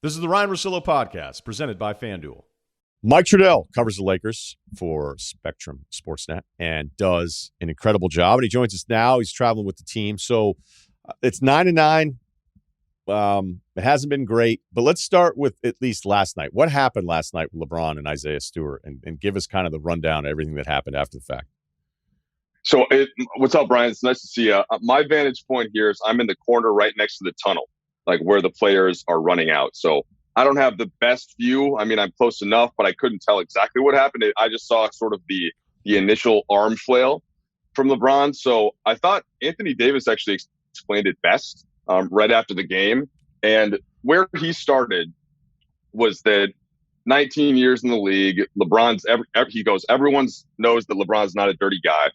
This is the Ryen Russillo Podcast, presented by FanDuel. Mike Trudell covers the Lakers for Spectrum Sportsnet and does an incredible job. And he joins us now. He's traveling with the team. So it's 9-9. It hasn't been great, but let's start with at least last night. What happened last night with LeBron and Isaiah Stewart, and give us kind of the rundown of everything that happened after the fact. So what's up, Brian? It's nice to see you. My vantage point here is I'm in the corner right next to the tunnel, like where the players are running out. So I don't have the best view. I mean, I'm close enough, but I couldn't tell exactly what happened. I just saw sort of the initial arm flail from LeBron. So I thought Anthony Davis actually explained it best right after the game. And where he started was that 19 years in the league, he goes, everyone knows that LeBron's not a dirty guy.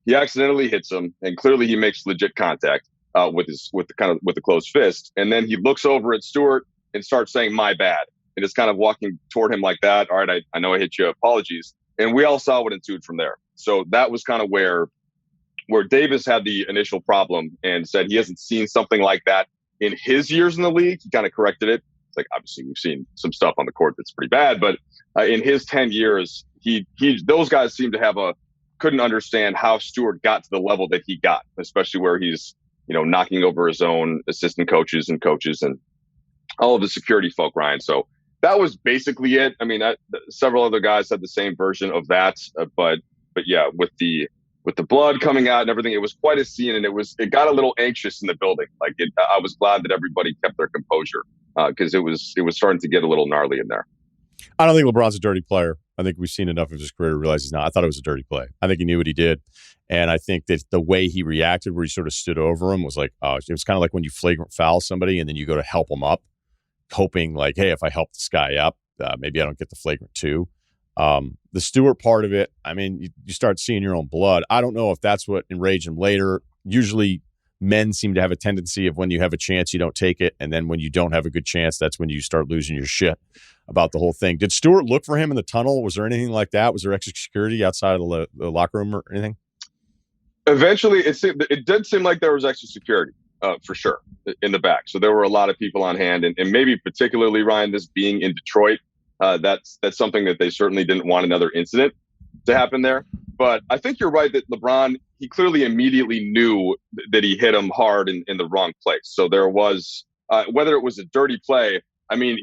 He accidentally hits him, and clearly he makes legit contact with the closed fist. And then he looks over at Stewart and starts saying, "My bad," and is kind of walking toward him like that. All right, I know I hit you. Apologies. And we all saw what ensued from there. So that was kind of where Davis had the initial problem and said he hasn't seen something like that in his years in the league. He kind of corrected it. It's like, obviously we've seen some stuff on the court that's pretty bad, but in his 10 years, those guys seem to couldn't understand how Stewart got to the level that he got, especially where he's, knocking over his own assistant coaches and all of the security folk, Ryan. So that was basically it. I mean, several other guys had the same version of that, but yeah, with the blood coming out and everything, it was quite a scene, and it got a little anxious in the building. Like I was glad that everybody kept their composure because it was starting to get a little gnarly in there. I don't think LeBron's a dirty player. I think we've seen enough of his career to realize he's not. I thought it was a dirty play. I think he knew what he did. And I think that the way he reacted, where he sort of stood over him, was like, it was kind of like when you flagrant foul somebody and then you go to help him up, hoping like, hey, if I help this guy up, maybe I don't get the flagrant two. The Stewart part of it, I mean, you start seeing your own blood. I don't know if that's what enraged him later. Usually men seem to have a tendency of when you have a chance, you don't take it. And then when you don't have a good chance, that's when you start losing your shit about the whole thing. Did Stewart look for him in the tunnel? Was there anything like that? Was there extra security outside of the locker room or anything? Eventually, it did seem like there was extra security for sure in the back. So there were a lot of people on hand, and maybe particularly, Ryan, this being in Detroit, that's something that they certainly didn't want another incident to happen there. But I think you're right that LeBron, he clearly immediately knew that he hit him hard in the wrong place. So there was, whether it was a dirty play, I mean,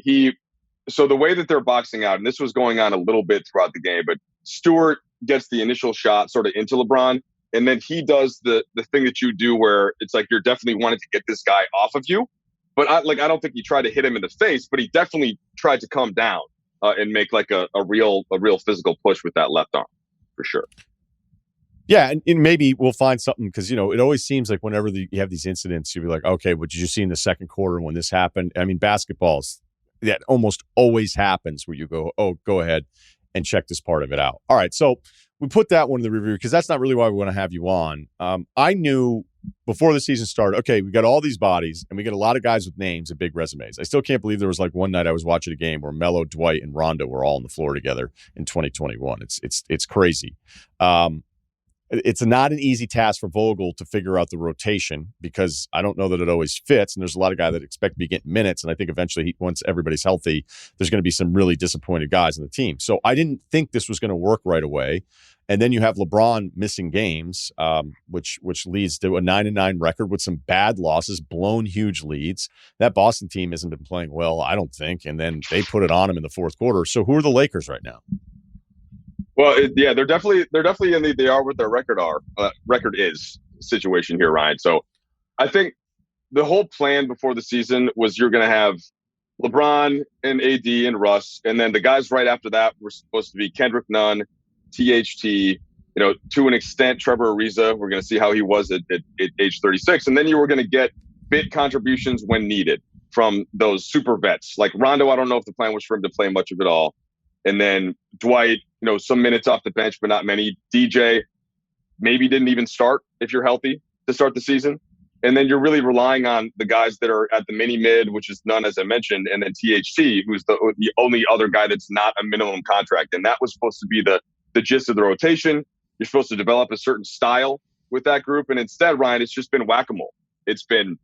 so the way that they're boxing out, and this was going on a little bit throughout the game, but Stewart gets the initial shot sort of into LeBron, and then he does the thing that you do where it's like you're definitely wanting to get this guy off of you. But I don't think he tried to hit him in the face, but he definitely tried to come down and make like a real physical push with that left arm, for sure. Yeah, and maybe we'll find something because, it always seems like whenever you have these incidents, you'll be like, okay, what did you see in the second quarter when this happened? I mean, basketball's that almost always happens where you go, oh, go ahead and check this part of it out. All right, so we put that one in the review because that's not really why we want to have you on. I knew before the season started, okay, we got all these bodies and we got a lot of guys with names and big resumes. I still can't believe there was like one night I was watching a game where Melo, Dwight, and Rondo were all on the floor together in 2021. It's crazy. It's not an easy task for Vogel to figure out the rotation because I don't know that it always fits. And there's a lot of guys that expect to be getting minutes. And I think eventually, once everybody's healthy, there's going to be some really disappointed guys on the team. So I didn't think this was going to work right away. And then you have LeBron missing games, which leads to a 9-9 record with some bad losses, blown huge leads. That Boston team hasn't been playing well, I don't think. And then they put it on him in the fourth quarter. So who are the Lakers right now? Well, they're definitely in the they are what their record is situation here, Ryan. So I think the whole plan before the season was you're going to have LeBron and AD and Russ, and then the guys right after that were supposed to be Kendrick Nunn, THT, to an extent Trevor Ariza. We're going to see how he was at age 36, and then you were going to get bit contributions when needed from those super vets like Rondo. I don't know if the plan was for him to play much of it all, and then Dwight. Some minutes off the bench, but not many. DJ maybe didn't even start if you're healthy to start the season. And then you're really relying on the guys that are at the mini mid, which is Nunn, as I mentioned, and then THT, who's the only other guy that's not a minimum contract. And that was supposed to be the gist of the rotation. You're supposed to develop a certain style with that group. And instead, Ryan, it's just been whack-a-mole. It's been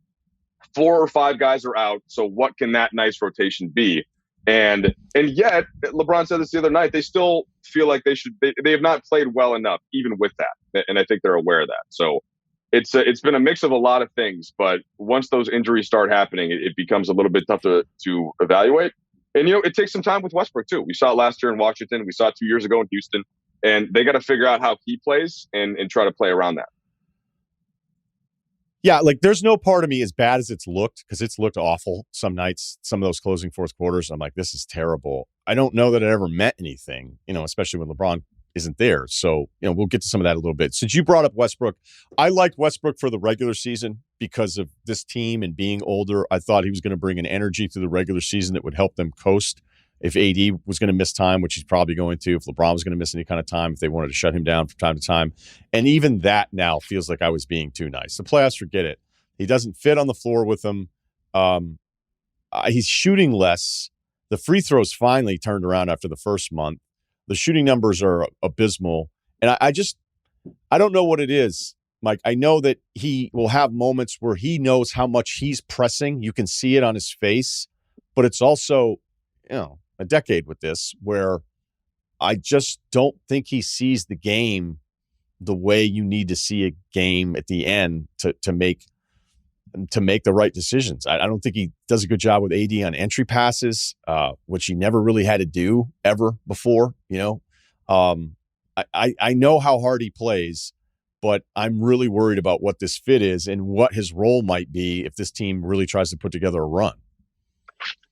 4 or 5 guys are out. So what can that nice rotation be? And yet, LeBron said this the other night, they still feel like they have not played well enough, even with that. And I think they're aware of that. So it's been a mix of a lot of things. But once those injuries start happening, it becomes a little bit tough to evaluate. And, it takes some time with Westbrook, too. We saw it last year in Washington. We saw it 2 years ago in Houston. And they got to figure out how he plays and try to play around that. Yeah, like there's no part of me as bad as it's looked, because it's looked awful some nights, some of those closing fourth quarters. I'm like, this is terrible. I don't know that it ever meant anything, especially when LeBron isn't there. So, we'll get to some of that a little bit. Since you brought up Westbrook, I liked Westbrook for the regular season because of this team and being older. I thought he was going to bring an energy through the regular season that would help them coast. If AD was going to miss time, which he's probably going to, if LeBron was going to miss any kind of time, if they wanted to shut him down from time to time. And even that now feels like I was being too nice. The playoffs, forget it. He doesn't fit on the floor with them. He's shooting less. The free throws finally turned around after the first month. The shooting numbers are abysmal. And I don't know what it is, Mike. I know that he will have moments where he knows how much he's pressing. You can see it on his face. But it's also, a decade with this where I just don't think he sees the game the way you need to see a game at the end to make the right decisions. I don't think he does a good job with AD on entry passes, which he never really had to do ever before. I know how hard he plays, but I'm really worried about what this fit is and what his role might be if this team really tries to put together a run.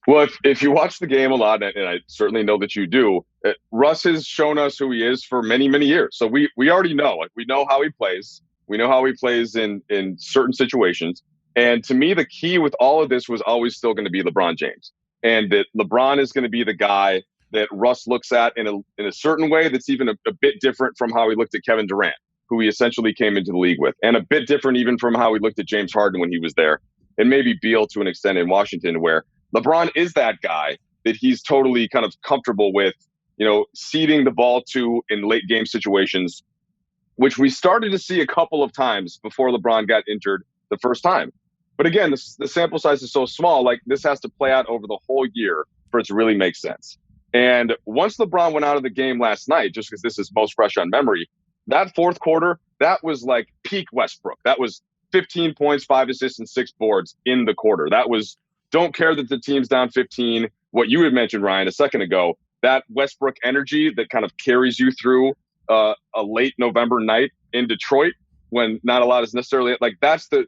Well, if you watch the game a lot, and I certainly know that you do, Russ has shown us who he is for many, many years. So we already know. We know how he plays. We know how he plays in certain situations. And to me, the key with all of this was always still going to be LeBron James. And that LeBron is going to be the guy that Russ looks at in a certain way that's even a bit different from how he looked at Kevin Durant, who he essentially came into the league with. And a bit different even from how he looked at James Harden when he was there. And maybe Beal to an extent in Washington, where LeBron is that guy that he's totally kind of comfortable with, ceding the ball to in late game situations, which we started to see a couple of times before LeBron got injured the first time. But again, the sample size is so small, like this has to play out over the whole year for it to really make sense. And once LeBron went out of the game last night, just because this is most fresh on memory, that fourth quarter, that was like peak Westbrook. That was 15 points, 5 assists, and 6 boards in the quarter. That was, don't care that the team's down 15. What you had mentioned, Ryan, a second ago, that Westbrook energy that kind of carries you through a late November night in Detroit when not a lot is necessarily like that's the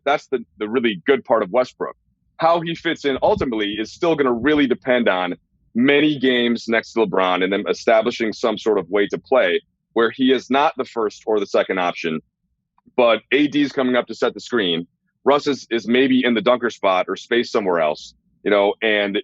really good part of Westbrook. How he fits in ultimately is still going to really depend on many games next to LeBron and then establishing some sort of way to play where he is not the first or the second option, but AD's coming up to set the screen. Russ is maybe in the dunker spot or space somewhere else, and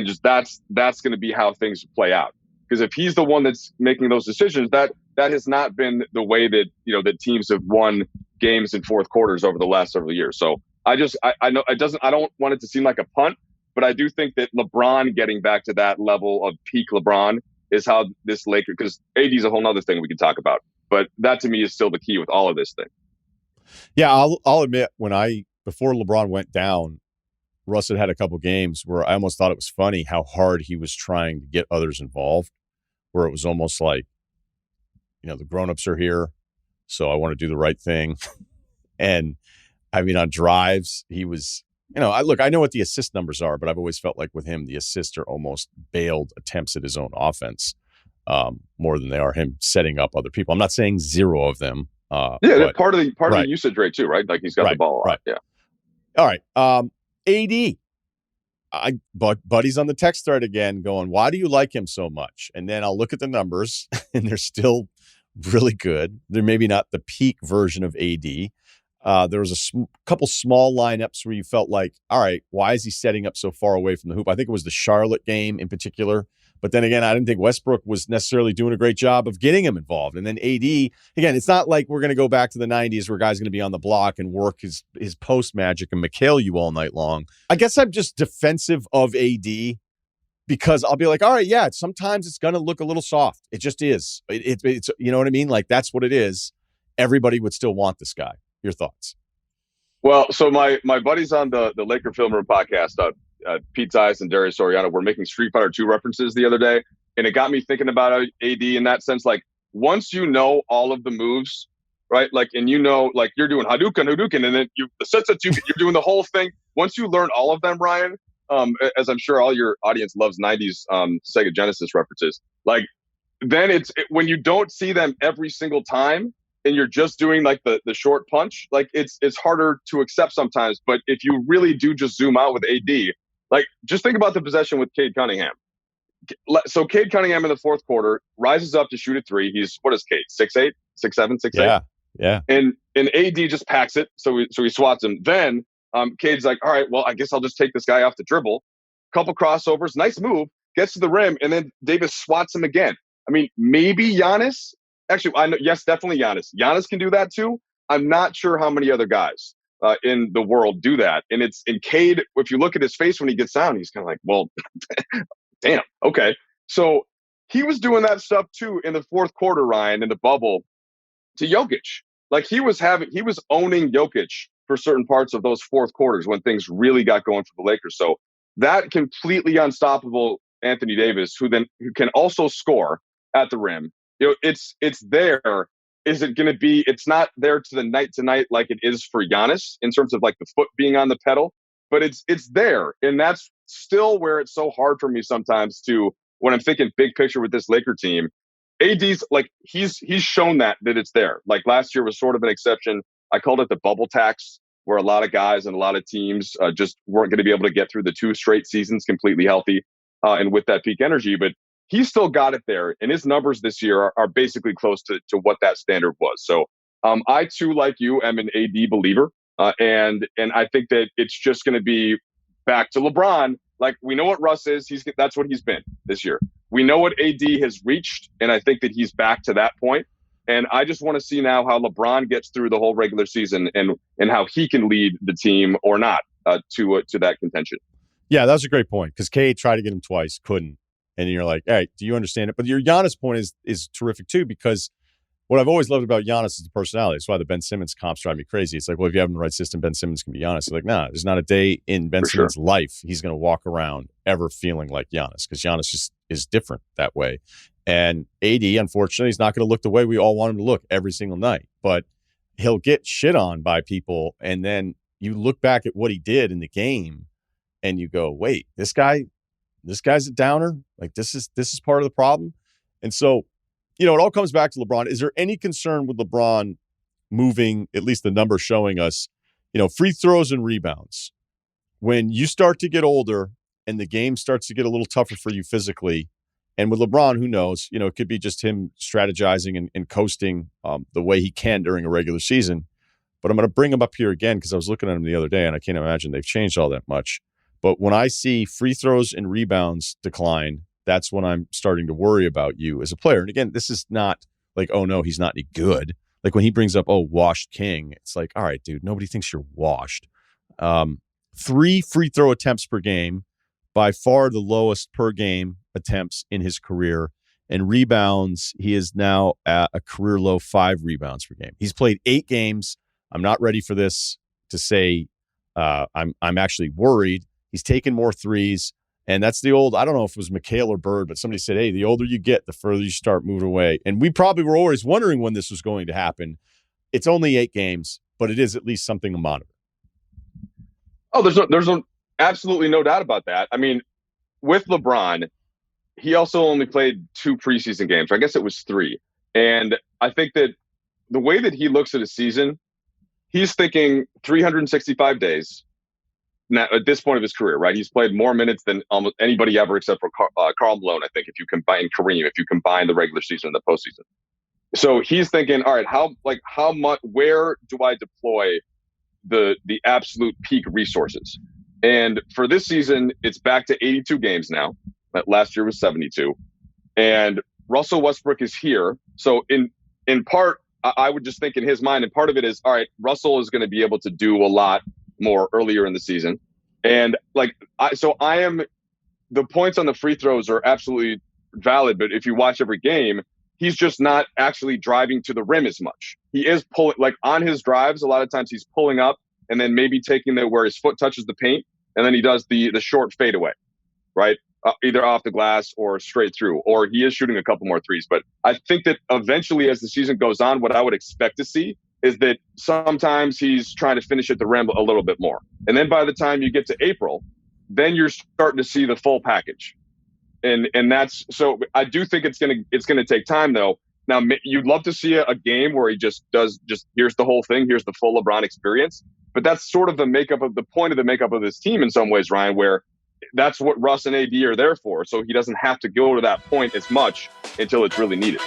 just that's going to be how things play out. Because if he's the one that's making those decisions, that has not been the way that, that teams have won games in fourth quarters over the last several years. So I know I don't want it to seem like a punt, but I do think that LeBron getting back to that level of peak LeBron is how this Lakers, because AD is a whole nother thing we can talk about, but that to me is still the key with all of this thing. Yeah, I'll admit before LeBron went down, Russ had a couple games where I almost thought it was funny how hard he was trying to get others involved, where it was almost like, the grownups are here, so I want to do the right thing. And I mean, on drives, he was, I know what the assist numbers are, but I've always felt like with him, the assists are almost bailed attempts at his own offense more than they are him setting up other people. I'm not saying zero of them. They're part of the usage rate too, right? Like he's got the ball a lot. Yeah. All right. AD. Buddy's on the text thread again going, why do you like him so much? And then I'll look at the numbers and they're still really good. They're maybe not the peak version of AD. There was a couple small lineups where you felt like, all right, why is he setting up so far away from the hoop? I think it was the Charlotte game in particular. But then again, I didn't think Westbrook was necessarily doing a great job of getting him involved. And then AD, again, it's not like we're going to go back to the 90s where guys going to be on the block and work his post magic and McHale you all night long. I guess I'm just defensive of AD because I'll be like, all right, yeah, sometimes it's going to look a little soft. It just is. It's you know what I mean? Like, that's what it is. Everybody would still want this guy. Your thoughts? Well, so my buddies on the Laker Film Room podcast, Pete Zeiss and Darius Soriano, were making Street Fighter 2 references the other day, and it got me thinking about AD in that sense. Like, once you know all of the moves, right? Like, and you know, like, you're doing Hadouken, and then the sets that you're doing the whole thing. Once you learn all of them, Ryan, as I'm sure all your audience loves 90s Sega Genesis references, like, then when you don't see them every single time and you're just doing like the short punch, like it's harder to accept sometimes. But if you really do just zoom out with AD, like, just think about the possession with Cade Cunningham. So Cade Cunningham in the fourth quarter rises up to shoot a three. He's, what is Cade, 6'8", 6'7", 6'8"? Yeah. And AD just packs it. So he swats him. Then Cade's like, all right, well, I guess I'll just take this guy off the dribble. Couple crossovers, nice move, gets to the rim, and then Davis swats him again. I mean, maybe Giannis. Actually, I know, yes, definitely Giannis. Giannis can do that too. I'm not sure how many other guys in the world do that. And Cade, if you look at his face when he gets down, he's kind of like, well, damn, okay. So he was doing that stuff too in the fourth quarter, Ryan, in the bubble to Jokic. Like, he was owning Jokic for certain parts of those fourth quarters when things really got going for the Lakers. So that completely unstoppable Anthony Davis, who can also score at the rim, it's there. Is it going to be? It's not there to the night like it is for Giannis in terms of like the foot being on the pedal, but it's there, and that's still where it's so hard for me sometimes to, when I'm thinking big picture with this Laker team. AD's like, he's shown that it's there. Like, last year was sort of an exception. I called it the bubble tax, where a lot of guys and a lot of teams just weren't going to be able to get through the 2 straight seasons completely healthy and with that peak energy. But he's still got it there, and his numbers this year are basically close to what that standard was. So I too, like you, am an AD believer, and I think that it's just going to be back to LeBron. Like, we know what Russ is. That's what he's been this year. We know what AD has reached, and I think that he's back to that point. And I just want to see now how LeBron gets through the whole regular season and how he can lead the team or not to that contention. Yeah, that was a great point, because Cade tried to get him twice, couldn't. And you're like, hey, do you understand it? But your Giannis point is terrific too, because what I've always loved about Giannis is the personality. That's why the Ben Simmons comps drive me crazy. It's like, well, if you have him in the right system, Ben Simmons can be Giannis. It's like, nah, there's not a day in Ben Simmons' life he's going to walk around ever feeling like Giannis, because Giannis just is different that way. And AD, unfortunately, he's not going to look the way we all want him to look every single night. But he'll get shit on by people, and then you look back at what he did in the game, and you go, wait, this guy's a downer. Like, this is part of the problem. And so, it all comes back to LeBron. Is there any concern with LeBron moving, at least the numbers showing us, free throws and rebounds? When you start to get older and the game starts to get a little tougher for you physically, and with LeBron, who knows, it could be just him strategizing and coasting the way he can during a regular season. But I'm going to bring him up here again, because I was looking at him the other day, and I can't imagine they've changed all that much. But when I see free throws and rebounds decline, that's when I'm starting to worry about you as a player. And again, this is not like, oh, no, he's not any good. Like, when he brings up, oh, washed king, it's like, all right, dude, nobody thinks you're washed. 3 free throw attempts per game, by far the lowest per game attempts in his career. And rebounds, he is now at a career low 5 rebounds per game. He's played 8 games. I'm not ready for this to say I'm actually worried. He's taken more threes. And that's the old, I don't know if it was McHale or Bird, but somebody said, hey, the older you get, the further you start moving away. And we probably were always wondering when this was going to happen. It's only 8 games, but it is at least something to monitor. Oh, there's absolutely no doubt about that. I mean, with LeBron, he also only played 2 preseason games. I guess it was 3. And I think that the way that he looks at a season, he's thinking 365 days. Now, at this point of his career, right? He's played more minutes than almost anybody ever, except for Karl Malone, I think, if you combine Kareem, if you combine the regular season and the postseason. So he's thinking, all right, how much, where do I deploy the absolute peak resources? And for this season, it's back to 82 games now. Last year was 72. And Russell Westbrook is here. So in part, I would just think in his mind, and part of it is, all right, Russell is going to be able to do a lot more earlier in the season. And the points on the free throws are absolutely valid, but if you watch every game, he's just not actually driving to the rim as much. He is pulling, like on his drives, a lot of times he's pulling up and then maybe taking where his foot touches the paint, and then he does the short fadeaway, right? Either off the glass or straight through, or he is shooting a couple more threes. But I think that eventually, as the season goes on, what I would expect to see is that sometimes he's trying to finish at the rim a little bit more. And then by the time you get to April, then you're starting to see the full package. And that's, so I do think it's gonna take time though. Now, you'd love to see a game where he just here's the whole thing, here's the full LeBron experience. But that's sort of the point of the makeup of this team in some ways, Ryan, where that's what Russ and AD are there for. So he doesn't have to go to that point as much until it's really needed.